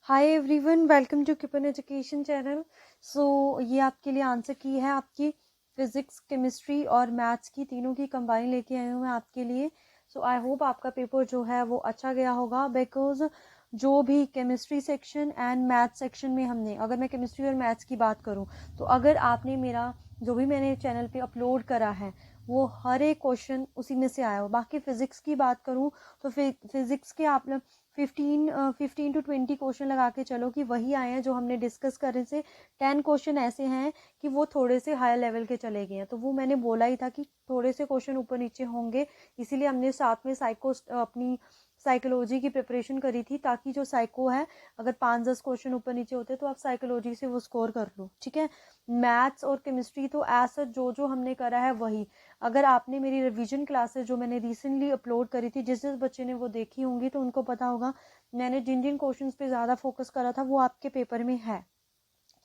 Hi everyone, welcome to किपन education channel. So ये आपके लिए आंसर की है, आपकी फिजिक्स, केमिस्ट्री और मैथ्स की तीनों की कंबाइन लेके आई हूँ मैं आपके लिए। सो आई होप आपका पेपर जो है वो अच्छा गया होगा, बिकॉज जो भी chemistry section and maths section में हमने, अगर मैं केमिस्ट्री और मैथ्स की बात करूँ तो अगर आपने मेरा जो भी मैंने चैनल पे अपलोड करा है वो हर एक क्वेश्चन उसी में से आया हो। बाकी फिजिक्स की बात करूँ तो फिजिक्स के आप 15 to 20 क्वेश्चन लगा के चलो कि वही आए हैं जो हमने डिस्कस करे से 10 क्वेश्चन ऐसे हैं कि वो थोड़े से हायर लेवल के चले गए हैं। तो वो मैंने बोला ही था कि थोड़े से क्वेश्चन ऊपर नीचे होंगे, इसीलिए हमने साथ में अपनी साइकोलॉजी की प्रिपरेशन करी थी, ताकि जो साइको है अगर 5-10 क्वेश्चन ऊपर नीचे होते तो आप साइकोलॉजी से वो स्कोर कर लो। ठीक है, मैथ्स और केमिस्ट्री तो ऐसा जो हमने करा है वही। अगर आपने मेरी रिवीजन क्लासेस जो मैंने रिसेंटली अपलोड करी थी, जिस जिस बच्चे ने वो देखी होंगी तो उनको पता होगा मैंने जिन जिन क्वेश्चंस पे ज़्यादा फोकस करा था वो आपके पेपर में है।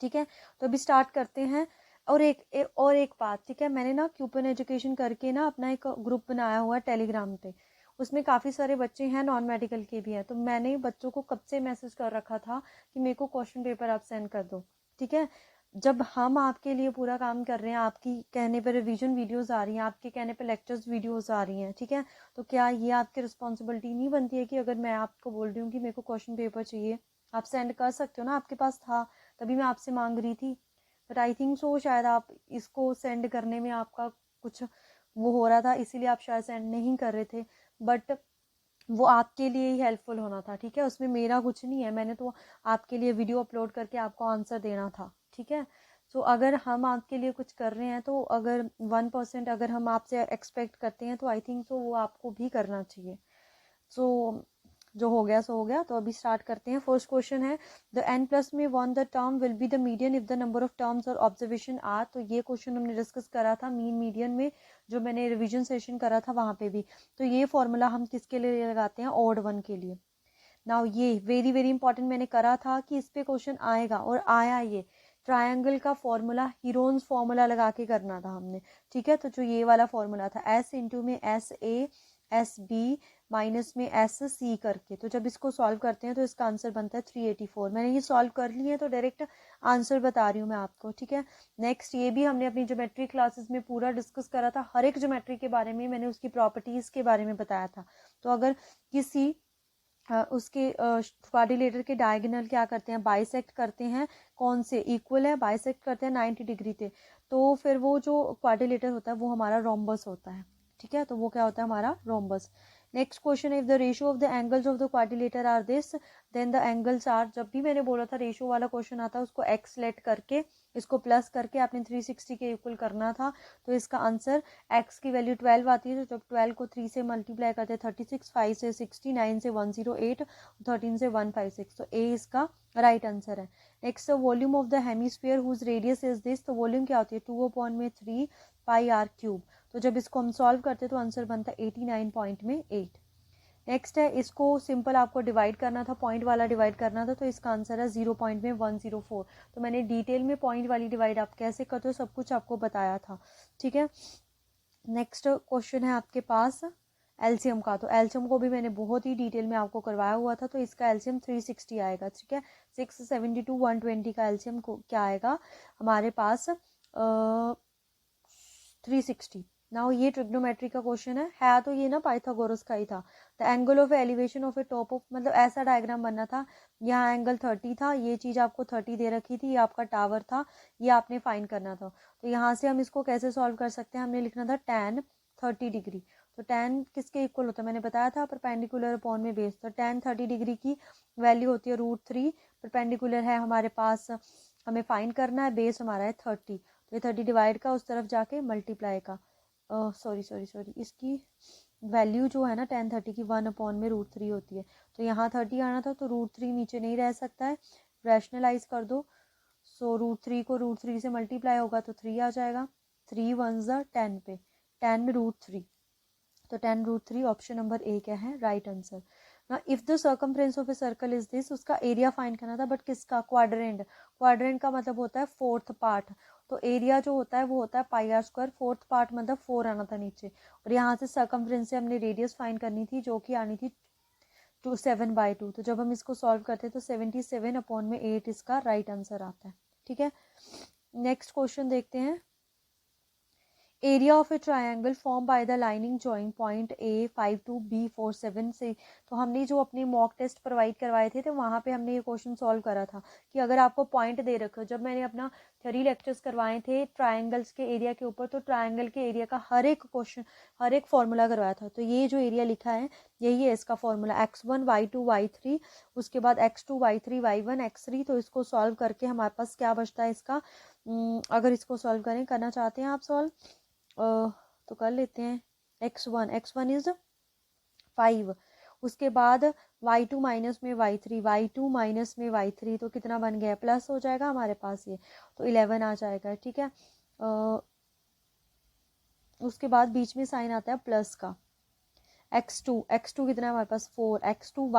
ठीक है, तो अभी स्टार्ट करते हैं। और एक बात, ठीक है, मैंने ना क्यूपन एजुकेशन करके ना अपना एक ग्रुप बनाया हुआ है टेलीग्राम पे। उसमें काफ़ी सारे बच्चे हैं, नॉन मेडिकल के भी हैं। तो मैंने बच्चों को कब से मैसेज कर रखा था कि मेरे को क्वेश्चन पेपर आप सेंड कर दो। ठीक है, जब हम आपके लिए पूरा काम कर रहे हैं, आपकी कहने पर रिवीजन वीडियोस आ रही हैं, आपके कहने पर लेक्चर्स वीडियोस आ रही हैं, ठीक है, तो क्या ये आपकी रिस्पॉन्सिबिलिटी नहीं बनती है कि अगर मैं आपको बोल रही हूँ कि मेरे को क्वेश्चन पेपर चाहिए, आप सेंड कर सकते हो ना? आपके पास था तभी मैं आपसे मांग रही थी। बट आई थिंक सो शायद आप इसको सेंड करने में आपका कुछ वो हो रहा था, इसीलिए आप शायद सेंड नहीं कर रहे थे। बट वो आपके लिए ही हेल्पफुल होना था। ठीक है, उसमें मेरा कुछ नहीं है, मैंने तो आपके लिए वीडियो अपलोड करके आपको आंसर देना था। ठीक है, तो अगर हम आपके लिए कुछ कर रहे हैं तो अगर 1% अगर हम आपसे एक्सपेक्ट करते हैं तो आई थिंक सो वो आपको भी करना चाहिए। सो जो हो गया सो हो गया। तो अभी स्टार्ट करते हैं। फर्स्ट क्वेश्चन है, द n प्लस में one the term will be the median if the number of terms और ऑब्जर्वेशन आर। तो ये क्वेश्चन हमने डिस्कस करा था मीन मीडियन में, जो मैंने रिवीजन सेशन करा था वहां पे भी। तो ये फॉर्मूला हम किसके लिए लगाते हैं? ऑड वन के लिए। नाउ ये वेरी वेरी इंपॉर्टेंट, मैंने करा था कि इस पे क्वेश्चन आएगा और आया। ये ट्रायंगल का फॉर्मूला हीरोन्स फॉर्मूला लगा के करना था हमने। ठीक है, तो जो ये वाला फॉर्मूला था, एस इंटू में S A S B minus में एस सी करके, तो जब इसको सॉल्व करते हैं तो इसका आंसर बनता है 384। मैंने ये सॉल्व कर लिए है तो डायरेक्ट आंसर बता रही हूँ मैं आपको। ठीक है, नेक्स्ट ये भी हमने अपनी ज्योमेट्री क्लासेस में पूरा डिस्कस करा था, हर एक ज्योमेट्री के बारे में मैंने उसकी प्रॉपर्टीज के बारे में बताया था। तो अगर किसी उसके क्वाड्रिलेटर के डायगोनल क्या करते हैं? बाइसेक्ट करते हैं। कौन से इक्वल है? बाइसेक्ट करते हैं 90 डिग्री से, तो फिर वो जो क्वाड्रिलेटर होता है वो हमारा रोम्बस होता है। ठीक है, तो वो क्या होता है? हमारा rhombus. Next question, if the ratio of the angles of the quadrilateral are this then the angles are. जब भी मैंने बोला था रेशियो वाला क्वेश्चन आता है उसको एक्स लेट करके, इसको प्लस करके आपने 360 के इक्वल करना था। तो इसका आंसर एक्स की वैल्यू 12 आती है, तो जब 12 को 3 से मल्टीप्लाई करते हैं 36, 5 से 60, 9 से 108, 13 से 156, तो ए इसका राइट आंसर है। Next, volume of the hemisphere whose radius is this. तो वॉल्यूम क्या होती है? 2/3 पाई आर क्यूब। तो जब इसको हम सॉल्व करते हैं तो आंसर बनता है 89.8। नेक्स्ट है, इसको सिंपल आपको डिवाइड करना था, पॉइंट वाला डिवाइड करना था, तो इसका आंसर है 0.104। तो मैंने डिटेल में पॉइंट वाली डिवाइड आप कैसे करते हो सब कुछ आपको बताया था। ठीक है, नेक्स्ट क्वेश्चन है आपके पास एलसीएम का। तो एलसीएम को भी मैंने बहुत ही डिटेल में आपको करवाया हुआ था, तो इसका एलसीएम 360 आएगा। ठीक है, 672 120 का एलसीएम को क्या आएगा हमारे पास? 360। नाउ ये ट्रिग्नोमेट्री का क्वेश्चन है तो ये ना पाइथागोरस का ही था। The angle of elevation of A top of, मतलब ऐसा डायग्राम बनना था, यहाँ एंगल 30 था, ये चीज आपको 30 दे रखी थी, ये आपका टावर था, ये आपने फाइंड करना था। तो यहाँ से हम इसको कैसे सॉल्व कर सकते हैं? हमने लिखना था tan 30 डिग्री। तो tan किसके इक्वल होता है? मैंने बताया था परपेंडिकुलर अपॉन में बेस। तो tan 30 डिग्री की वैल्यू होती है √3। परपेंडिकुलर है हमारे पास, हमें फाइंड करना है, बेस हमारा है 30। तो ये 30 डिवाइड का उस तरफ जाके मल्टीप्लाई का, सॉरी इसकी वैल्यू जो है ना tan 30 की 1 में √3 होती है। तो यहाँ 30 आना था, तो √3 नीचे नहीं रह सकता है, रैशनलाइज कर दो। सो √3 को √3 से मल्टीप्लाई होगा तो 3 आ जाएगा। 3 1 10 पे 10 √3, तो 10 √3 ऑप्शन नंबर ए क्या है? Right answer. ना if the circumference of a circle is this, उसका एरिया फाइंड करना था, बट किसका? क्वाड्रेंट। क्वाड्रेंट का मतलब होता है फोर्थ पार्ट, तो एरिया जो होता है वो होता है पाई आर स्क्वायर। फोर्थ पार्ट मतलब 4 आना था नीचे, और यहाँ से सर्कमफ्रेंस से हमने रेडियस फाइंड करनी थी जो कि आनी थी 7/2। तो जब हम इसको सॉल्व करते हैं तो 77/8 इसका राइट आंसर आता है। ठीक है, नेक्स्ट क्वेश्चन देखते हैं। Area of A triangle form by the lining joint point A 5 to B 4 7 से। तो हमने जो अपने मॉक टेस्ट प्रोवाइड करवाए थे तो वहाँ पे हमने ये क्वेश्चन सॉल्व करा था कि अगर आपको पॉइंट दे रखे हो, जब मैंने अपना थ्योरी लेक्चर्स करवाए थे ट्रायंगल्स के एरिया के ऊपर, तो ट्रायंगल के एरिया का हर एक क्वेश्चन, हर एक फॉर्मूला करवाया था। तो ये जो एरिया लिखा है यही है इसका फॉर्मूला, x1 y2 y3, उसके बाद x2 y3 y1 x3। तो इसको सॉल्व करके हमारे पास क्या बचता है इसका, अगर इसको सॉल्व करना चाहते हैं आप सॉल्व तो कर लेते हैं। x1 इज 5, उसके बाद y2 माइनस में y2 माइनस में y3, तो कितना बन गया, प्लस हो जाएगा हमारे पास ये, तो 11 आ जाएगा। ठीक है, उसके बाद बीच में साइन आता है प्लस का। x2 कितना है हमारे पास 4, x2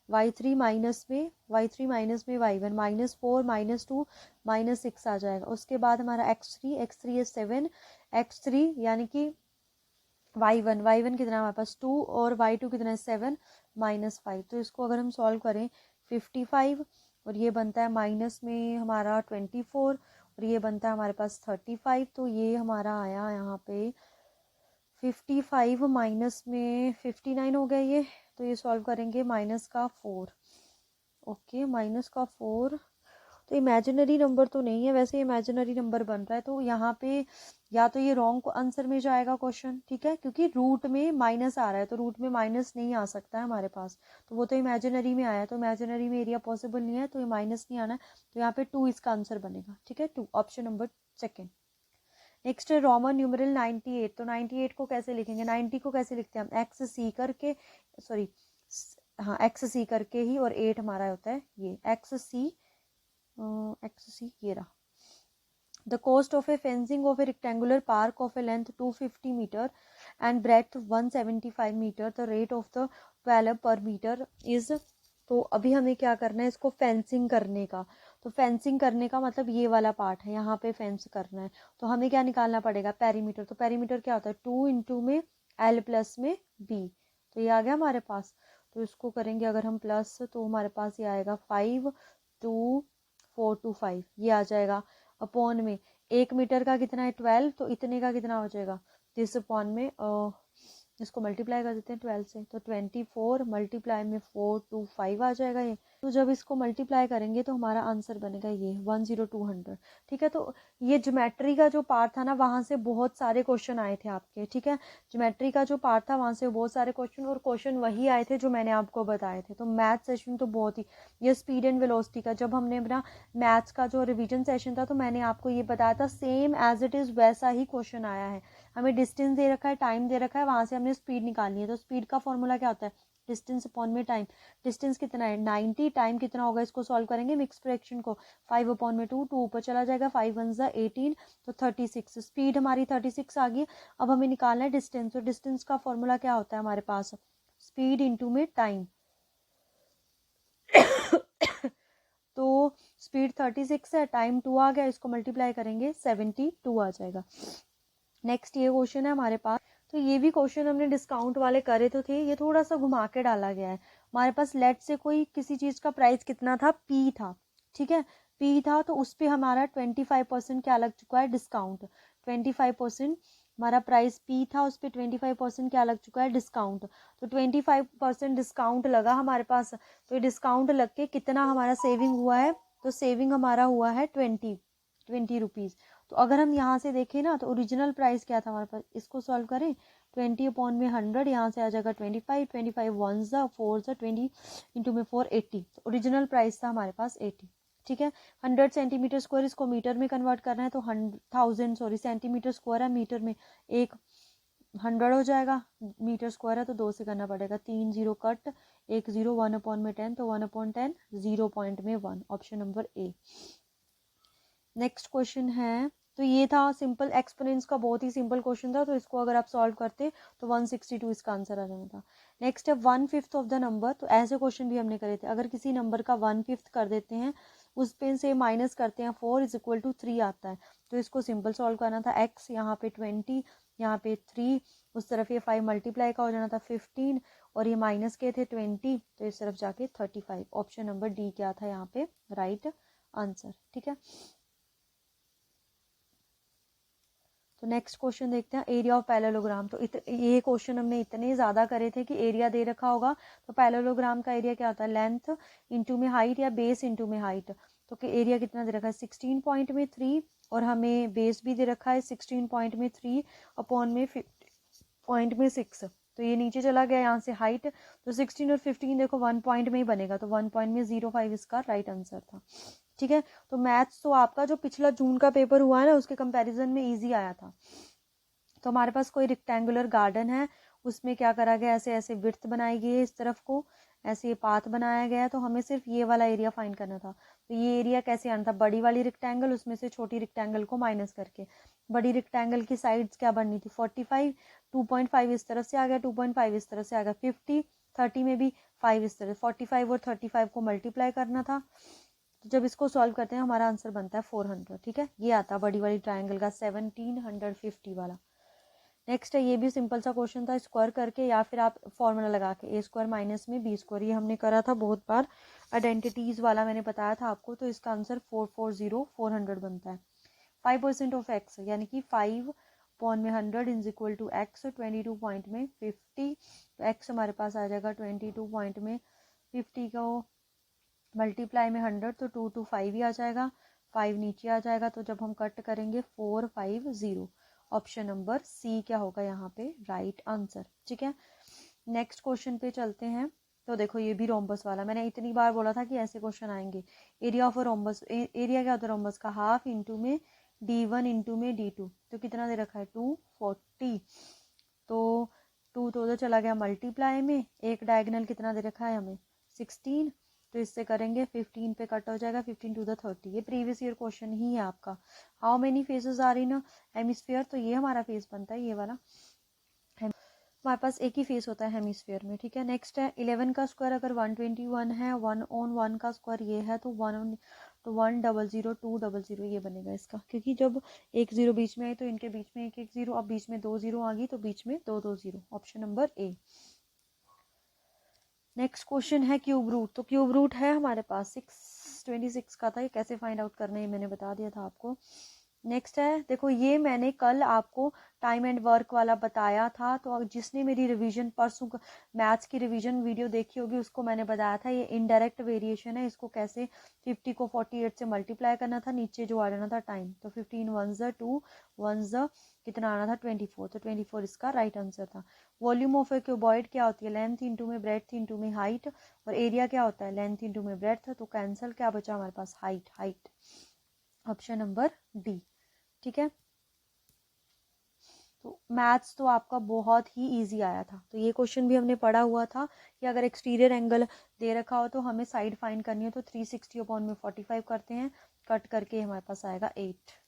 y3 माइनस में y1 -4 -2 -6 आ जाएगा। उसके बाद हमारा x3 is 7, x3 यानी कि y1 कितना है हमारे पास 2 और y2 कितना है 7 -5। तो इसको अगर हम सॉल्व करें 55 और ये बनता है माइनस में हमारा 24 और ये बनता है हमारे पास 35। तो ये हमारा आया यहाँ पे 55 माइनस में 59 हो गया ये। तो ये सॉल्व करेंगे माइनस का 4, ओके माइनस का 4। तो इमेजिनरी नंबर तो नहीं है, वैसे इमेजिनरी नंबर बन रहा है, तो यहाँ पे या तो ये रॉन्ग आंसर में जाएगा क्वेश्चन। ठीक है, क्योंकि रूट में माइनस आ रहा है तो रूट में माइनस नहीं आ सकता है हमारे पास, तो वो तो इमेजिनरी में आया, तो इमेजिनरी में एरिया पॉसिबल नहीं है, तो ये माइनस नहीं आना है, तो यहाँ पे 2 इसका आंसर बनेगा। ठीक है, 2 ऑप्शन नंबर सेकेंड। नेक्स्ट है रोमन न्यूमरल 98। तो 98 को कैसे लिखेंगे, 90 को कैसे लिखते हैं हम, एक्स सी करके, सॉरी हाँ एक्स सी करके ही, और 8 हमारा होता है ये एक्स सी ये रहा। The cost of a fencing of a rectangular park of a length 250 meter and breadth 175 meter, the rate of the 12 per meter is। तो अभी हमें क्या करना है इसको फेंसिंग करने का, तो फेंसिंग करने का मतलब ये वाला पार्ट है, यहाँ पे फेंस करना है, तो हमें क्या निकालना पड़ेगा, पेरीमीटर। तो पेरीमीटर क्या होता है 2 इंटू में L प्लस में B, तो ये आ गया हमारे पास। तो इसको करेंगे अगर हम प्लस, तो हमारे पास ये आएगा 5 2 4 2 5, ये आ जाएगा अपॉन में 1 मीटर का कितना है 12, तो इतने का कितना हो जाएगा, तो इस अपॉन में इसको मल्टीप्लाई कर देते हैं 12 से, तो 24 मल्टीप्लाई में 425 आ जाएगा ये। तो जब इसको मल्टीप्लाई करेंगे तो हमारा आंसर बनेगा ये 10200। ठीक है, तो ये ज्योमेट्री का जो पार्ट था ना वहाँ से बहुत सारे क्वेश्चन आए थे आपके। ठीक है, ज्योमेट्री का जो पार्ट था वहाँ से बहुत सारे क्वेश्चन, और क्वेश्चन वही आए थे जो मैंने आपको बताए थे। तो मैथ सेशन तो बहुत ही, ये स्पीड एंड वेलोसिटी का जब हमने अपना मैथ्स का जो रिवीजन सेशन था तो मैंने आपको ये बताया था सेम एज इट इज वैसा ही क्वेश्चन आया है। हमें डिस्टेंस दे रखा है, टाइम दे रखा है, वहां से हमने स्पीड निकालनी है। तो स्पीड का फॉर्मूला क्या होता है, डिस्टेंस अपॉन में टाइम। डिस्टेंस कितना है 90, टाइम कितना होगा, इसको सॉल्व करेंगे मिक्स फ्रैक्शन को, 5 अपॉन में 2, 2 ऊपर चला जाएगा, 5 1 18, तो 36। स्पीड हमारी 36 आ गई। अब हमें निकालना है डिस्टेंस, तो डिस्टेंस का फॉर्मूला क्या होता है हमारे पास, स्पीड इंटू में टाइम। तो स्पीड 36 है, टाइम 2 आ गया, इसको मल्टीप्लाई करेंगे 72 आ जाएगा। नेक्स्ट ये क्वेश्चन है हमारे पास, तो ये भी क्वेश्चन हमने डिस्काउंट वाले करे तो थे, ये थोड़ा सा घुमा के डाला गया है। हमारे पास लेट से कोई किसी चीज का प्राइस कितना था, पी था। ठीक है, पी था, तो उस पर हमारा 25% क्या लग चुका है, डिस्काउंट। 25% हमारा प्राइस पी था, उस पर 25% क्या लग चुका है, डिस्काउंट। तो 25% डिस्काउंट लगा हमारे पास, तो डिस्काउंट लग के कितना हमारा सेविंग हुआ है, तो सेविंग हमारा हुआ है 20 रुपीज। तो अगर हम यहाँ से देखें ना तो ओरिजिनल प्राइस क्या था हमारे पास, इसको सॉल्व करें 20 अपॉन में 100, यहाँ से आ जाएगा 25, 25 1 ज़ा 4 ज़ा 20 इंटू में 4 80। तो ओरिजिनल प्राइस था हमारे पास 80। ठीक है, 100 सेंटीमीटर स्क्वायर, इसको मीटर में कन्वर्ट करना है तो 1000 सेंटीमीटर स्क्वायर है, मीटर में एक 100 हो जाएगा, मीटर स्क्वायर है तो 2 से करना पड़ेगा, 3 0 कट, 1 0, 1 अपॉन में 10, तो 1 अपॉन 10 0 पॉइंट में 1, ऑप्शन नंबर ए। नेक्स्ट क्वेश्चन है, तो ये था सिंपल एक्सपोनेंट्स का, बहुत ही सिंपल क्वेश्चन था, तो इसको अगर आप सॉल्व करते तो 162 इसका आंसर आ जाना था। नेक्स्ट है 1/5 ऑफ द नंबर। तो ऐसे क्वेश्चन भी हमने करे थे, अगर किसी नंबर का 1/5 कर देते हैं, उस पे से माइनस करते हैं 4 = 3 आता है, तो इसको सिंपल सॉल्व करना था। एक्स यहाँ पे 20, यहाँ पे 3, उस तरफ ये 5 मल्टीप्लाई का हो जाना था 15, और ये माइनस के थे 20, तो इस तरफ जाके 35। ऑप्शन नंबर डी क्या था यहाँ पे राइट आंसर। ठीक है, तो नेक्स्ट क्वेश्चन देखते हैं, एरिया ऑफ पैरेललोग्राम। तो ये क्वेश्चन हमने इतने ज़्यादा करे थे कि एरिया दे रखा होगा, तो पैरेललोग्राम का एरिया क्या होता है, लेंथ इंटू में हाइट या बेस इंटू में हाइट। तो एरिया कितना दे रखा है 16 पॉइंट में 3, और हमें बेस भी दे रखा है 16 पॉइंट में 3 अपॉन में 50 पॉइंट में 6। तो ये नीचे चला गया यहाँ से हाइट, तो 16 और 15 देखो 1 पॉइंट में ही बनेगा, तो 1 पॉइंट में 0.5 इसका राइट आंसर था। ठीक है, तो मैथ्स तो आपका जो पिछला जून का पेपर हुआ है ना, उसके कंपैरिजन में इजी आया था। तो हमारे पास कोई रेक्टेंगुलर गार्डन है, उसमें क्या करा गया, ऐसे ऐसे विड्थ बनाई गई है, इस तरफ को ऐसे ये पाथ बनाया गया है, तो हमें सिर्फ ये वाला एरिया फाइंड करना था। तो ये एरिया कैसे आना था, बड़ी वाली रेक्टेंगल उसमें से छोटी रेक्टेंगल को माइनस करके। बड़ी रेक्टेंगल की साइड्स क्या बननी थी 45, 2.5 इस तरफ से आ गया, 2.5 इस तरफ से आ गया, 50, 30 में भी 5 इस तरफ, 45 और 35 को मल्टीप्लाई करना था। तो जब इसको सॉल्व करते हैं हमारा आंसर बनता है 400। ठीक है, ये आता बड़ी वाली ट्राइंगल का 1750 वाला। नेक्स्ट है, ये भी सिंपल सा क्वेश्चन था, स्क्वायर करके या फिर आप फॉर्मूला लगा के ए स्क्वायर माइनस में बी स्क्वायर, ये हमने करा था बहुत बार, आइडेंटिटीज वाला मैंने बताया था आपको। तो इसका आंसर 440 बनता है। 5% ऑफ एक्स यानी कि 5 पॉन में 100 is equal to X, 22 point में 50। तो एक्स हमारे पास आ जाएगा 22 पॉइंट में 50 को मल्टीप्लाई में 100, तो 2 to 5 ही आ जाएगा, 5 नीचे आ जाएगा। तो जब हम कट करेंगे 450, ऑप्शन नंबर सी क्या होगा यहाँ पे राइट आंसर। ठीक है, नेक्स्ट क्वेश्चन पे चलते हैं। तो देखो ये भी रोम्बस वाला, मैंने इतनी बार बोला था कि ऐसे क्वेश्चन आएंगे। Area of a rhombus, area क्या होता है रोम्बस का, हाफ इंटू में d1 इंटू में d2। तो कितना दे रखा है 240, तो 2 तो उधर चला गया मल्टीप्लाई में, एक डायगनल कितना दे रखा है हमें 16, तो इससे करेंगे 15 पे कट हो जाएगा, 15 टू द 30। ये प्रीवियस ईयर क्वेश्चन ही है आपका। How many faces are in hemisphere, तो ये हमारा फेस बनता है ये वाला, हमारे पास एक ही फेस होता है हेमिस्फीयर में। ठीक है, नेक्स्ट है 11 का स्क्वायर अगर 121 है, 1/1 का स्क्वायर ये है, तो 1 तो 100 200 ये बनेगा इसका, क्योंकि जब एक जीरो बीच में आई तो इनके बीच में एक एक जीरो, अब बीच में 2 जीरो आ गई तो बीच में 2 2 जीरो, ऑप्शन नंबर ए। नेक्स्ट क्वेश्चन है क्यूब रूट। तो क्यूब रूट है हमारे पास 626 का था, ये कैसे फाइंड आउट करना है मैंने बता दिया था आपको। नेक्स्ट है, देखो ये मैंने कल आपको टाइम एंड वर्क वाला बताया था, तो जिसने मेरी रिवीजन परसों मैथ्स की रिवीजन वीडियो देखी होगी उसको मैंने बताया था, ये इनडायरेक्ट वेरिएशन है, इसको कैसे 50 को 48 से मल्टीप्लाई करना था, नीचे जो आ जाना था टाइम। तो 15 1 2 1 कितना आना था 24, तो 24 इसका राइट आंसर था। वॉल्यूम ऑफ ए क्यूबॉइड क्या होती है, लेंथ इंटू में ब्रेड्थ इंटू में हाइट, और एरिया क्या होता है लेंथ इंटू में ब्रेड्थ, तो कैंसिल क्या बचा हमारे पास height, height option number D. ठीक है, तो मैथ्स तो आपका बहुत ही इजी आया था। तो ये क्वेश्चन भी हमने पढ़ा हुआ था कि अगर एक्सटीरियर एंगल दे रखा हो तो हमें साइड फाइंड करनी हो, तो 360 अपॉन में 45 करते हैं, कट करके हमारे पास आएगा 8।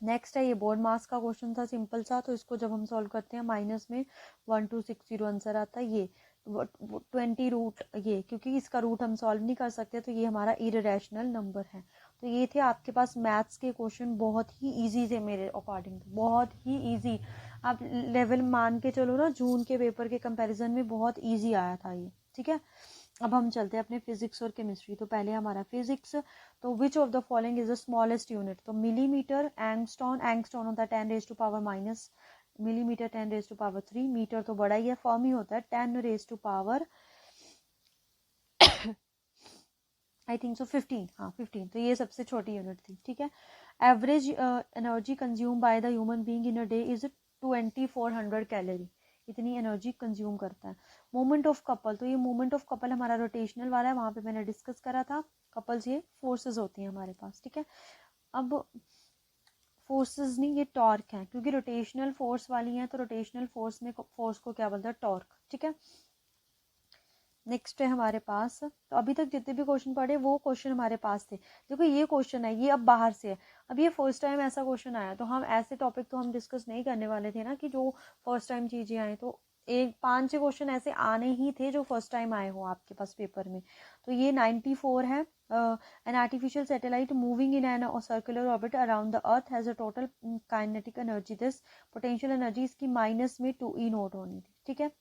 नेक्स्ट है, ये बोर्ड मास का क्वेश्चन था सिंपल सा, तो इसको जब हम सॉल्व करते हैं माइनस में 1260 आंसर आता है। ये 20 रूट, ये क्योंकि इसका रूट हम सॉल्व नहीं कर सकते, तो ये हमारा इरेशनल नंबर है। तो ये थे आपके पास मैथ्स के क्वेश्चन, बहुत ही इजी थे मेरे अकॉर्डिंग, बहुत ही इजी। आप लेवल मान के चलो ना, जून के पेपर के कंपैरिजन में बहुत इजी आया था ये। ठीक है, अब हम चलते हैं अपने फिजिक्स और केमिस्ट्री। तो पहले हमारा फिजिक्स, तो which of the following is the smallest unit, तो मिलीमीटर, एंगस्टॉन, एंगस्टॉन होता है 10 raise to power minus, millimetre 10 raise to power 3, metre तो बड़ा ही है, फर्मी होता है 10 raise to power I think so 15, हाँ 15, तो ये सबसे छोटी यूनिट थी। ठीक है, average energy consume by the human being in a day is 2400 calorie, इतनी एनर्जी कंज्यूम करता है। मोमेंट ऑफ कपल, तो ये मोमेंट ऑफ कपल हमारा रोटेशनल वाला है, वहां पे मैंने डिस्कस करा था। कपल्स ये फोर्सेस होती हैं हमारे पास। ठीक है, अब फोर्सेस नहीं, ये टॉर्क है, क्योंकि रोटेशनल फोर्स वाली है, तो रोटेशनल फोर्स में फोर्स को क्या बोलता है टॉर्क। ठीक है, नेक्स्ट है हमारे पास, तो अभी तक जितने भी क्वेश्चन पढ़े वो क्वेश्चन हमारे पास थे। देखो ये क्वेश्चन है, ये अब बाहर से है, अब ये फर्स्ट टाइम ऐसा क्वेश्चन आया, तो हम ऐसे टॉपिक तो हम डिस्कस नहीं करने वाले थे ना कि जो फर्स्ट टाइम चीजें आए, तो एक 5-6 क्वेश्चन ऐसे आने ही थे जो फर्स्ट टाइम आए हो आपके पास पेपर में। तो ये 94 है, an artificial satellite moving in an circular orbit around the earth has a total kinetic energy, this potential energy इसकी माइनस में 2E0 होनी थी। ठीक है,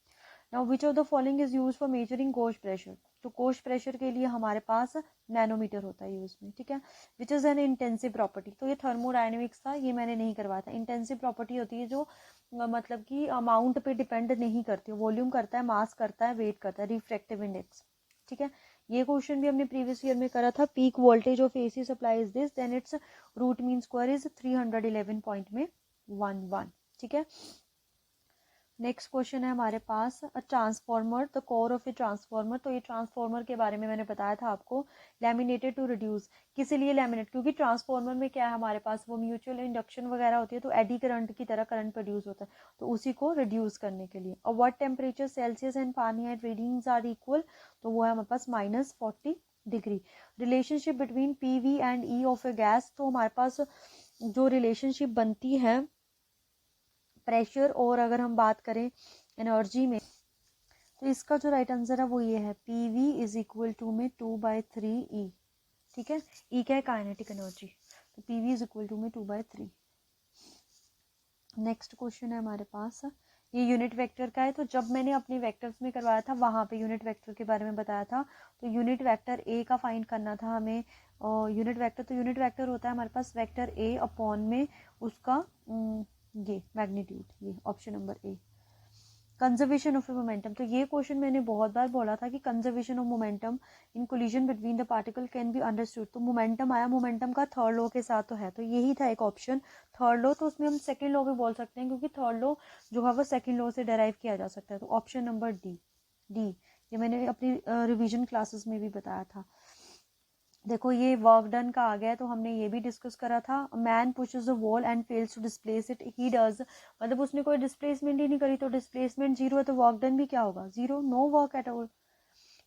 now which of the following is use for measuring Gauss pressure, तो गोश pressure के लिए हमारे पास नैनोमीटर होता है यूज में, ठीक है। Which is an intensive property, तो ये थर्मोडायनेमिक्स था, ये मैंने नहीं करवाया था। इंटेंसिव प्रॉपर्टी होती है जो मतलब कि अमाउंट पे डिपेंड नहीं करती, वॉल्यूम करता है, मास करता है, वेट करता है, रिफ्रैक्टिव इंडेक्स, ठीक है। ये क्वेश्चन भी हमने प्रीवियस ईयर में करा था। Peak voltage of AC supply is this, then it's root mean square is 311.11, ठीक है। नेक्स्ट क्वेश्चन है हमारे पास a transformer, the core of a transformer, तो ये ट्रांसफॉर्मर के बारे में मैंने बताया था आपको। लैमिनेटेड टू रिड्यूस, किस लिए लैमिनेट, क्योंकि ट्रांसफॉर्मर में क्या है हमारे पास, वो म्यूचुअल इंडक्शन वगैरह होती है, तो एडी करंट की तरह करंट प्रोड्यूस होता है, तो उसी को रिड्यूस करने के लिए। और what temperature Celsius and Fahrenheit readings are equal, तो वो है हमारे पास -40 degree. Relationship between P V and E of a gas, तो हमारे पास जो रिलेशनशिप बनती है प्रेशर और अगर हम बात करें एनर्जी में, तो इसका जो राइट आंसर है वो ये है, P V is equal to में 2/3 ई, ठीक है। ई क्या है, काइनेटिक एनर्जी, तो P V is equal to में 2/3। नेक्स्ट क्वेश्चन है हमारे पास, ये यूनिट वेक्टर का है। तो जब मैंने अपने वेक्टर्स में करवाया था वहां पे यूनिट वेक्टर के बारे में बताया था, तो यूनिट वेक्टर ए का फाइंड करना था हमें। और यूनिट वेक्टर, तो यूनिट वेक्टर होता है हमारे पास वेक्टर ए अपॉन में उसका ये मैग्नीट्यूड, ये option number A. Conservation of momentum, तो ये क्वेश्चन मैंने बहुत बार बोला था कि conservation of momentum in collision between the particle can be understood, तो मोमेंटम आया, मोमेंटम का थर्ड लॉ के साथ तो है, तो यही था एक ऑप्शन थर्ड लॉ, तो उसमें हम सेकंड लॉ भी बोल सकते हैं क्योंकि थर्ड लॉ जो है वो सेकंड लॉ से डेराइव किया जा सकता है, तो ऑप्शन नंबर डी, ये मैंने अपनी रिवीजन क्लासेस में भी बताया था। देखो ये वर्क डन का आ गया है, तो हमने ये भी डिस्कस करा था। Man pushes the wall and fails to displace it, he does, मतलब उसने कोई डिस्प्लेसमेंट ही नहीं करी, तो डिस्प्लेसमेंट जीरो है, तो वर्क डन भी क्या होगा, zero, no work at all.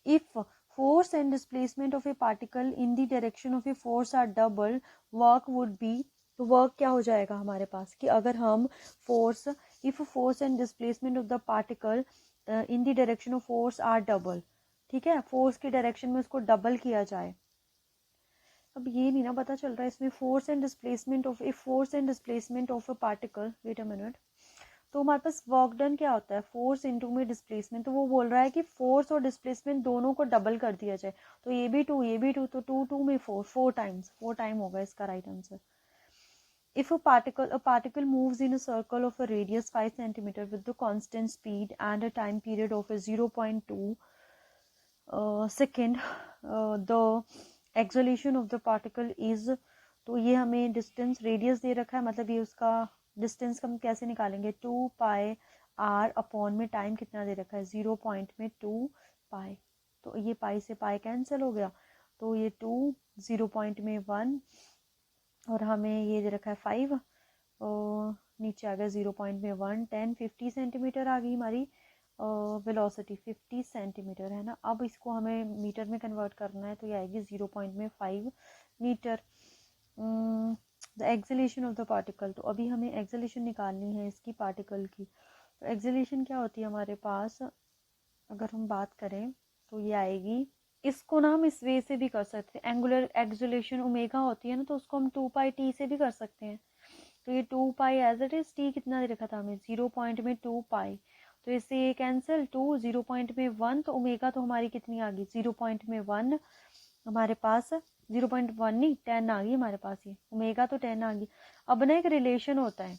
If force and displacement of a particle in the direction of a force are double, work would be, तो वर्क क्या हो जाएगा हमारे पास कि अगर हम force, if force and displacement of the particle in the direction of force are double, ठीक है, फोर्स की डायरेक्शन में उसको डबल किया जाए। अब ये नहीं ना पता चल रहा है इसमें, force and displacement of a particle, wait a minute, तो हमारे पास वर्क डन क्या होता है, फोर्स इनटू में डिस्प्लेसमेंट, तो वो बोल रहा है कि फोर्स और डिस्प्लेसमेंट दोनों को डबल कर दिया जाए, तो ये भी टू, ये भी टू, तो टू टू में फोर टाइम होगा इसका right answer. If a particle moves in a circle of a radius 5 centimeter with the constant speed and a time period of a 0.2 second, the acceleration of the particle is, तो ये हमें distance radius दे रखा है, मतलब ये उसका distance हम कैसे निकालेंगे, 2πr अपॉन में टाइम कितना दे रखा है, 0.2π, तो ये पाई से पाई कैंसिल हो गया, तो ये 2, 0.1 और हमें ये दे रखा है 5, और नीचे आ गया 0.1, 10, 50 सेंटीमीटर आ गई हमारी वेलोसिटी, 50 सेंटीमीटर है ना। अब इसको हमें मीटर में कन्वर्ट करना है, तो ये आएगी 0.5 metre. The acceleration of the particle, तो अभी हमें एक्सेलेरेशन निकालनी है इसकी पार्टिकल की, तो एक्सेलेरेशन क्या होती है हमारे पास, अगर हम बात करें तो ये आएगी, इसको ना हम इस वे से भी कर सकते हैं, एंगुलर एक्सेलेरेशन ओमेगा होती है ना, तो उसको हम 2πt से भी कर सकते हैं, तो ये 2π एज इट इज, टी कितना दे रखा था हमें, 0.2π, तो इससे ये कैंसिल, 2, 0.1, तो ओमेगा तो हमारी कितनी आ गई, 0.1 हमारे पास, 0.1 नहीं 10 आ गई हमारे पास, ये ओमेगा तो 10 आ गई। अब ना एक रिलेशन होता है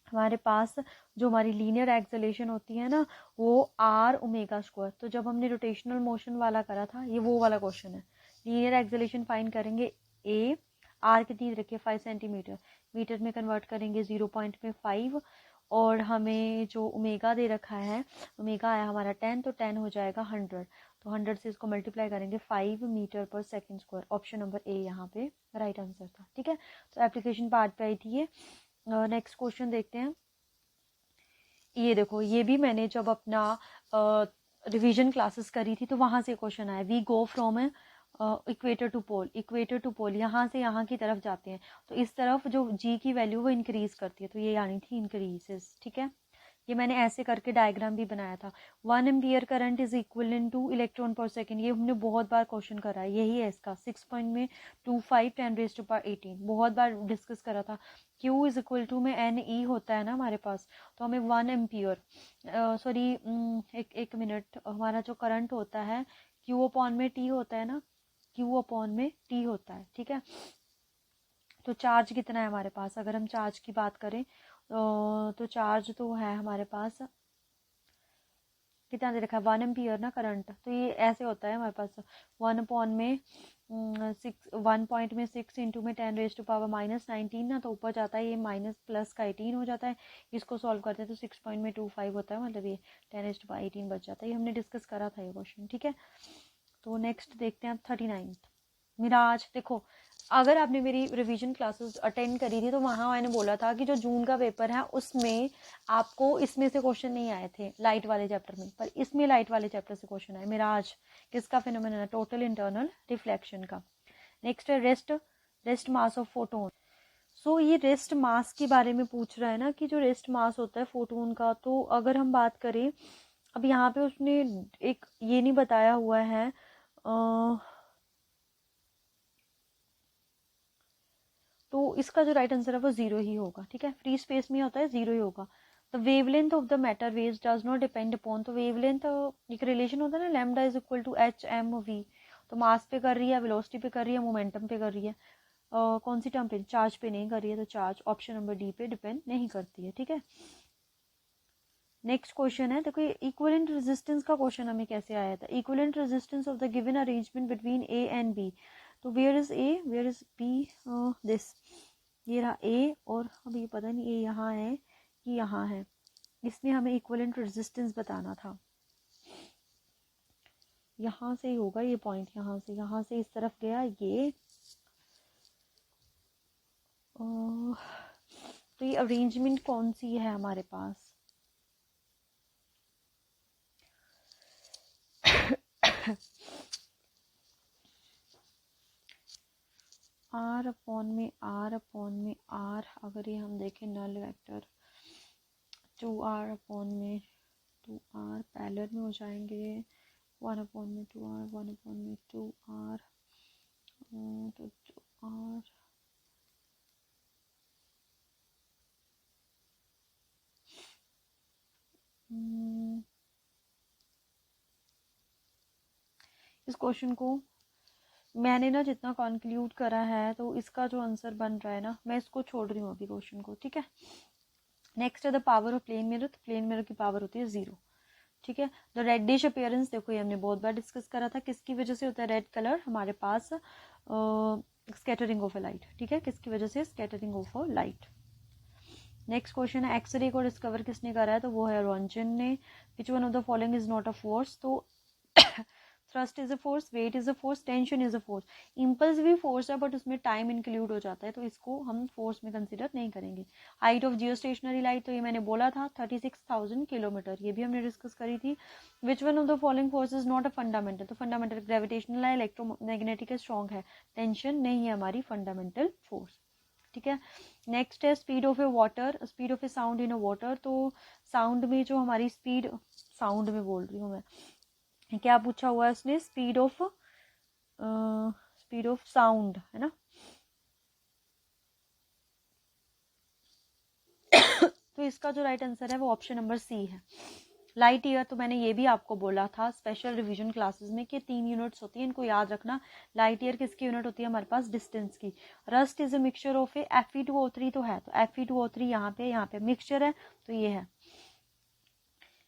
हमारे पास, जो हमारी लीनियर एक्सेलेरेशन होती है ना, वो आर ओमेगा स्क्वायर, तो जब हमने रोटेशनल मोशन वाला करा था, ये वो वाला क्वेश्चन है, लीनियर एक्सेलेरेशन फाइंड करेंगे, ए आर कितनी रखिए 5 सेंटीमीटर, मीटर में कन्वर्ट करेंगे 0.5, और हमें जो ओमेगा दे रखा है, ओमेगा आया हमारा 10, तो 10 हो जाएगा 100, तो 100 से इसको मल्टीप्लाई करेंगे 5 मीटर पर सेकेंड स्क्वायर, ऑप्शन नंबर ए यहाँ पे राइट आंसर था, ठीक है। तो एप्लीकेशन पार्ट पे आई थी ये। नेक्स्ट क्वेश्चन देखते हैं, ये देखो, ये भी मैंने जब अपना रिवीजन क्लासेस करी थी तो वहां से क्वेश्चन आया, we go from equator to pole, यहाँ से यहाँ की तरफ जाते हैं, तो इस तरफ जो जी की वैल्यू वो इंक्रीज करती है, तो ये यानी थी इंक्रीजेस, ठीक है। ये मैंने ऐसे करके डायग्राम भी बनाया था। 1 ampere current is equivalent two electron पर सेकेंड, ये हमने बहुत बार क्वेश्चन करा है, यही है इसका 6.25 10⁻18 बहुत बार डिस्कस करा था। Q इज इक्वल टू में NE होता है ना हमारे पास, तो हमें 1 एम्पियर सॉरी एक मिनट, हमारा जो करंट होता है Q अपॉन में T होता है ना, Q अपॉन में T होता है, ठीक है। तो चार्ज कितना है हमारे पास, अगर हम चार्ज की बात करें तो चार्ज तो है हमारे पास, कितना दे रखा है 1 एम्पियर ना करंट, तो ये ऐसे होता है हमारे पास 1 अपॉन में 1.6 इंटू में 10⁻⁻19 ना, तो ऊपर जाता है ये माइनस प्लस का 18 हो जाता है। इसको सॉल्व करते हैं तो 6.25 होता है, मतलब ये 10⁻18 बच जाता है। ये हमने डिस्कस करा था ये क्वेश्चन, ठीक है। तो नेक्स्ट देखते हैं आप 39 मिराज। देखो अगर आपने मेरी रिवीजन क्लासेस अटेंड करी थी तो वहाँ मैंने बोला था कि जो जून का पेपर है उसमें आपको इसमें से क्वेश्चन नहीं आए थे लाइट वाले चैप्टर में, पर इसमें लाइट वाले चैप्टर से क्वेश्चन आए। मिराज किसका फिनोमेनन है, टोटल इंटरनल रिफ्लेक्शन का। नेक्स्ट है रेस्ट मास ऑफ फोटोन। सो ये रेस्ट मास के बारे में पूछ रहा है ना, कि जो रेस्ट मास होता है फोटोन का, तो अगर हम बात करें, अब यहाँ पे उसने एक ये नहीं बताया हुआ है तो इसका जो राइट आंसर है वो 0 ही होगा, ठीक है। फ्री स्पेस में होता है 0 ही होगा। The wavelength of the matter waves does not depend upon, तो वेवलेंथ एक रिलेशन होता है ना, lambda is equal to HmV, तो मास पे कर रही है, वेलोसिटी पे कर रही है, मोमेंटम पे कर रही है, कौन सी टर्म पे, चार्ज पे नहीं कर रही है, तो चार्ज ऑप्शन नंबर डी पे डिपेंड नहीं करती है, ठीक है। नेक्स्ट क्वेश्चन है, देखो इक्विवेलेंट रेजिस्टेंस का क्वेश्चन हमें कैसे आया था। Equivalent resistance of the given arrangement between A and B, तो where is A where is B, this ये रहा A, और अभी पता नहीं A यहाँ है कि यहाँ है, इसमें हमें इक्विवेलेंट रेजिस्टेंस बताना था। यहाँ से ही होगा ये पॉइंट, यहाँ से इस तरफ गया ये, तो ये अरेंजमेंट कौन सी है हमारे पास R अपॉन में R, अगर ये हम देखें नल वेक्टर 2R अपॉन में 2R पैरेलल में हो जाएंगे, 1 अपॉन में 2R 1 अपॉन में 2R, तो 2R इस क्वेश्चन को मैंने ना जितना कंक्लूड करा है, तो इसका जो आंसर बन रहा है ना, मैं इसको छोड़ रही हूँ अभी क्वेश्चन को, ठीक है। नेक्स्ट है the power of plane mirror, तो प्लेन मिरर की पावर होती है 0, ठीक है। द रेडिश अपीयरेंस, देखो ये हमने बहुत बार डिस्कस करा था, किसकी वजह से होता है रेड कलर हमारे पास, स्कैटरिंग ऑफ अ लाइट, ठीक है, किसकी वजह से, scattering of a light. Next question है एक्सरे को डिस्कवर किसने करा है, तो वो है रॉन्चन ने। Which one of the following is not a force, तो thrust is a force, weight is a force, tension is a force. Impulse भी फोर्स है बट उसमें टाइम इंक्लूड हो जाता है, तो इसको हम फोर्स में कंसिडर नहीं करेंगे। Height of Jio stationery light, तो ये मैंने बोला था 36,000 किलोमीटर, ये भी हमने डिस्कस करी थी। विच one of the following force is not a fundamental, तो फंडामेंटल ग्रेविटेशनल है, इलेक्ट्रोमैग्नेटिक है, स्ट्रॉन्ग है, टेंशन नहीं है हमारी फंडामेंटल फोर्स, ठीक है। नेक्स्ट है speed of A water, speed of A sound in a water, तो साउंड में जो हमारी स्पीड, साउंड में बोल रही हूँ मैं, क्या पूछा हुआ है उसने, स्पीड ऑफ साउंड है ना तो इसका जो राइट आंसर है वो ऑप्शन नंबर सी है, लाइट ईयर। तो मैंने ये भी आपको बोला था स्पेशल रिवीजन क्लासेस में कि 3 यूनिट्स होती है, इनको याद रखना। लाइट ईयर किसकी यूनिट होती है हमारे पास, डिस्टेंस की। Rust is a mixture of A Fe2O3, तो है, तो Fe2O3 यहाँ पे मिक्सचर है, तो ये है।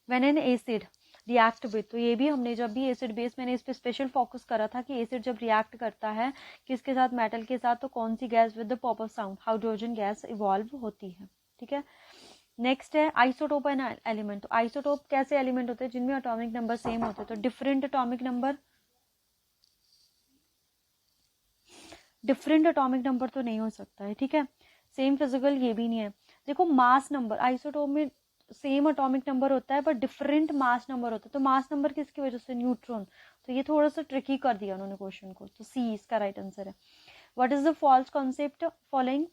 When an acid react with, तो ये भी हमने जब भी एसिड बेस, मैंने इस पे स्पेशल फोकस करा था कि एसिड जब रिएक्ट करता है किसके साथ, मेटल के साथ, तो कौन सी gas with the pop of sound, hydrogen gas evolve होती है, ठीक है। नेक्स्ट है आइसोटोप एन एलिमेंट, तो आइसोटोप कैसे एलिमेंट होते हैं, जिनमें एटॉमिक नंबर सेम होते हैं, तो डिफरेंट एटॉमिक नंबर तो नहीं हो सकता है, ठीक है। सेम फिजिकल ये भी नहीं है। देखो मास नंबर, आइसोटोप में सेम एटॉमिक नंबर होता है पर डिफरेंट मास नंबर होता है, तो मास नंबर किसकी वजह से, न्यूट्रॉन, तो ये थोड़ा सा ट्रिकी कर दिया उन्होंने क्वेश्चन को, तो सी इसका राइट आंसर है। What is the false concept following,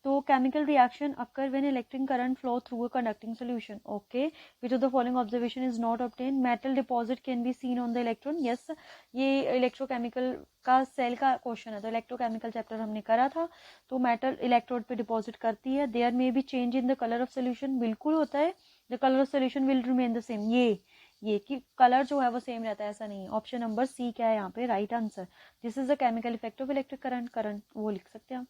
तो chemical reaction occur when electric current flow through a conducting solution. Okay, which of the following observation is not obtain. Metal deposit can be seen on the electron. Yes, ये electrochemical का cell का question है, तो electrochemical chapter हमने करा था. तो metal electrode पे डिपॉजिट करती है. There may be change in the colour of solution. बिल्कुल होता है. The colour of solution will remain the same. ये कि कलर जो है वो सेम रहता है, ऐसा नहीं है. ऑप्शन नंबर सी क्या है यहाँ पे right answer. This is the chemical effect of electric current वो लिख सकते हैं हम.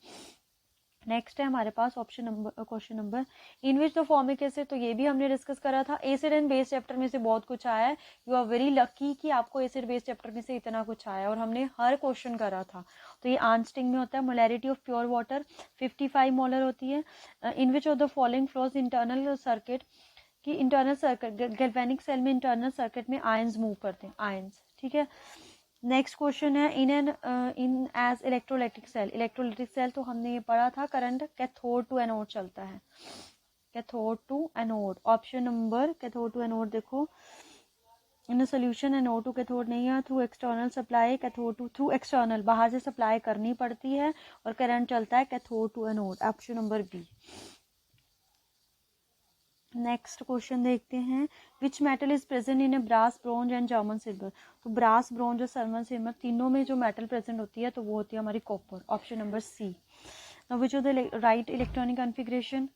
नेक्स्ट है हमारे पास option number question number in which the formic acid. तो ये भी हमने डिस्कस करा था. एसिड एंड बेस चैप्टर में से बहुत कुछ आया है. यू आर वेरी लकी कि आपको एसिड बेस चैप्टर में से इतना कुछ आया और हमने हर क्वेश्चन करा था. तो ये आंसटिंग में होता है. Molarity of pure water 55 molar होती है. In which of the following flows internal circuit. कि इंटरनल सर्किट गैल्वेनिक सेल में इंटरनल सर्किट में आयंस मूव करते हैं. आयंस, ठीक है. नेक्स्ट क्वेश्चन है in as electrolytic cell. Electrolytic cell तो हमने ये पढ़ा था. करंट कैथोड टू एनोड चलता है. Cathode to anode. Option number cathode to anode देखो in a solution anode to cathode नहीं है. Through external supply. Cathode to through external बाहर से सप्लाई करनी पड़ती है और करंट चलता है cathode to anode. Option number B. Next question देखते हैं. Which metal is present in a brass bronze and German silver. तो ब्रास ब्रोंज और जर्मन सिल्वर तीनों में जो मेटल प्रेजेंट होती है तो वो होती है हमारी copper. Option number C. Now which of the right electronic configuration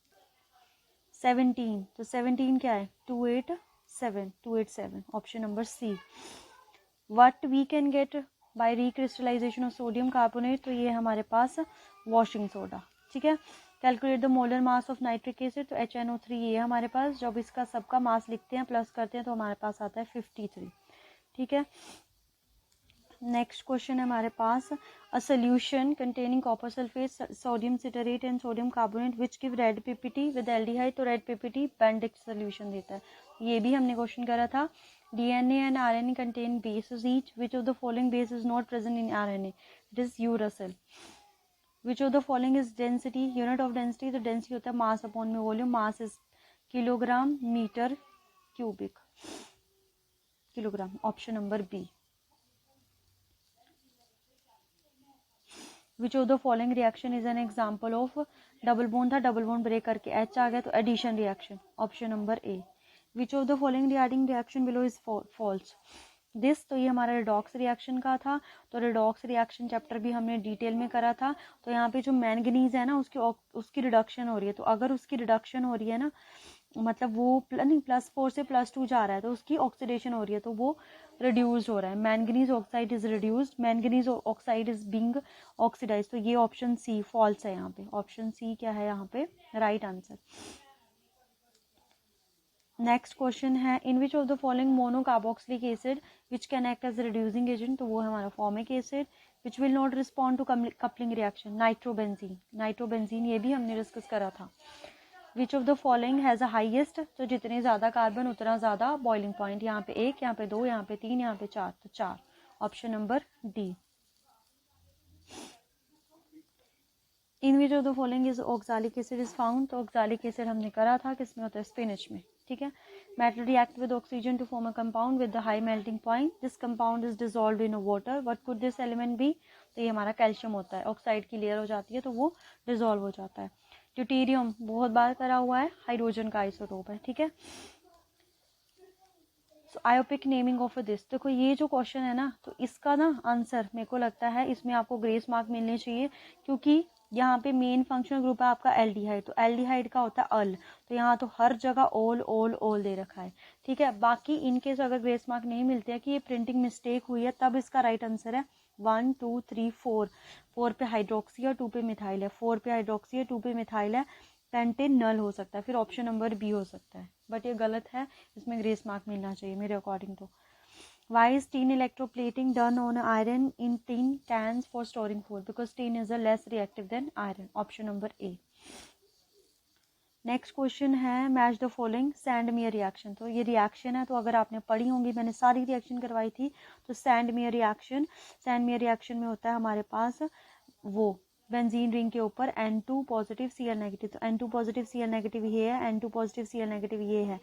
17. तो 17 क्या है 287. Option number C. What we can get by recrystallisation of sodium carbonate. तो ये हमारे पास वॉशिंग सोडा. ठीक है. Calculate the molar mass of nitric acid. तो HNO3 ये हमारे पास. जब इसका सबका मास लिखते हैं प्लस करते हैं तो हमारे पास आता है 53. ठीक है. नेक्स्ट क्वेश्चन है हमारे पास a solution containing copper sulphate sodium citrate and sodium carbonate which give red PPT with aldehyde. तो रेड पीपीटी बेंडिक सोल्यूशन देता है. ये भी हमने क्वेश्चन करा था. DNA and RNA contain bases each. Which of the following base is not present in RNA? It is uracil. Which of the following is density? Unit of density. तो density होता है mass upon में volume. Mass is kilogram meter cubic. Kilogram. Option number B. Which of the following reaction is an example of double bond था, double bond break करके H आ गया तो addition reaction. Option number A. Which of the following reaction below is false? This. तो ये हमारा redox reaction का था. तो रिडॉक्स रिएक्शन चैप्टर भी हमने डिटेल में करा था. तो यहाँ पे जो मैंगनीज है ना उसकी रिडक्शन हो रही है. तो अगर उसकी रिडक्शन हो रही है ना मतलब वो +4 से +2 जा रहा है तो उसकी ऑक्सीडेशन हो रही है तो वो रिड्यूस हो रहा है. Manganese oxide is reduced. Manganese oxide is being oxidise. तो ये ऑप्शन सी फॉल्स है यहाँ पे. ऑप्शन सी क्या है यहाँ पे राइट आंसर. नेक्स्ट क्वेश्चन है in which of the following monocarboxylic acid which can act as reducing agent. तो वो है हमारा formic acid. Which will not respond to coupling reaction. Nitrobenzene. Nitrobenzene ये भी हमने डिस्कस करा था. Which of the following has a highest. तो जितने ज्यादा कार्बन उतना ज्यादा बॉइलिंग पॉइंट. यहाँ पे 1, यहाँ पे 2, यहाँ पे 3, यहाँ पे 4. तो 4. Option number D. In which of the following is oxalic acid is found. तो ऑक्सालिक एसिड हमने करा था किसमें होता है स्पिनच में. ठीक है. Metal react with oxygen to form a compound with the high melting point. This compound is dissolved in water. What could this element be. तो ये हमारा कैल्शियम होता है. ऑक्साइड की लेयर हो जाती है तो वो डिसॉल्व हो जाता है. ड्यूटेरियम बहुत बार करा हुआ है. हाइड्रोजन का आइसोटोप है. ठीक है. सो आयोपिक नेमिंग ऑफ दिस. देखो ये जो क्वेश्चन है ना तो इसका ना आंसर मेरे को लगता है इसमें आपको ग्रेस मार्क मिलने चाहिए क्योंकि यहाँ पे मेन फंक्शनल ग्रुप है आपका एल्डिहाइड. तो एल्डिहाइड का होता है अल. तो यहाँ तो हर जगह ओल ओल ओल दे रखा है. ठीक है. बाकी इनकेस अगर ग्रेस मार्क नहीं मिलते हैं कि ये प्रिंटिंग मिस्टेक हुई है तब इसका राइट आंसर है 1 2 3 4. 4 पे हाइड्रोक्सी है 2 पे मिथाइल है. 4 पे हाइड्रोक्सी है 2 पे मिथाइल है. पेंटेन नल हो सकता है. फिर ऑप्शन नंबर बी हो सकता है बट ये गलत है. इसमें ग्रेस मार्क मिलना चाहिए मेरे अकॉर्डिंग. तो why is tin electroplating done on iron in tin cans for storing food? Because tin is a less reactive than iron. Option number A. Next question है match the following Sandmeyer reaction. तो ये reaction है तो अगर आपने पढ़ी होंगी मैंने सारी रिएक्शन करवाई थी. तो सैंडमेयर रिएक्शन में होता है हमारे पास वो बेंजीन रिंग के ऊपर N2 पॉजिटिव Cl नेगेटिव. तो N2 पॉजिटिव Cl नेगेटिव ये है. N2 पॉजिटिव Cl नेगेटिव ये है.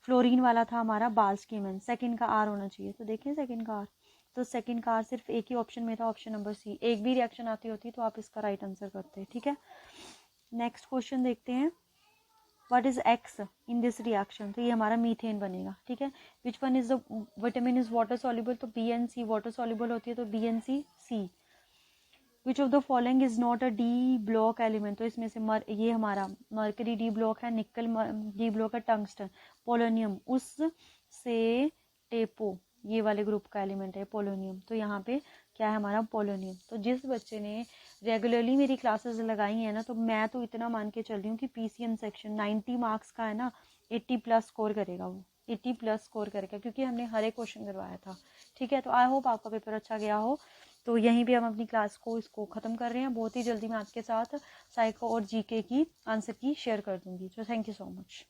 फ्लोरीन वाला था हमारा बाल्सकीमन. सेकंड का आर होना चाहिए. तो देखिए सेकंड का आर. तो सेकंड का आर सिर्फ एक ही ऑप्शन में था. Option number C. एक भी रिएक्शन आती होती तो आप इसका राइट आंसर करते. ठीक है. नेक्स्ट क्वेश्चन देखते हैं, what is X in this reaction, तो ये हमारा मीथेन बनेगा, ठीक है। Which one is the vitamin is water soluble, तो B and C water soluble होती है, तो B and C C. Which of the following is not a D block element, तो इसमें से ये हमारा मर्करी डी ब्लॉक है, निकल डी ब्लॉक है, टंगस्टन, पोलोनियम उस से टेपो ये वाले ग्रुप का एलिमेंट है पोलोनियम, तो यहाँ पे क्या है हमारा पोलोनियम। तो जिस बच्चे ने रेगुलरली मेरी क्लासेस लगाई हैं ना, तो मैं तो इतना मान के चल रही हूँ कि पीसीएम सेक्शन 90 मार्क्स का है ना, 80 प्लस स्कोर करेगा वो, 80 प्लस स्कोर करेगा, क्योंकि हमने हर एक क्वेश्चन करवाया था, ठीक है। तो आई होप आपका पेपर अच्छा गया हो। तो यहीं पे हम अपनी क्लास को इसको ख़त्म कर रहे हैं। बहुत ही जल्दी मैं आपके साथ साइको और जीके की आंसर की शेयर कर दूंगी। तो थैंक यू सो मच।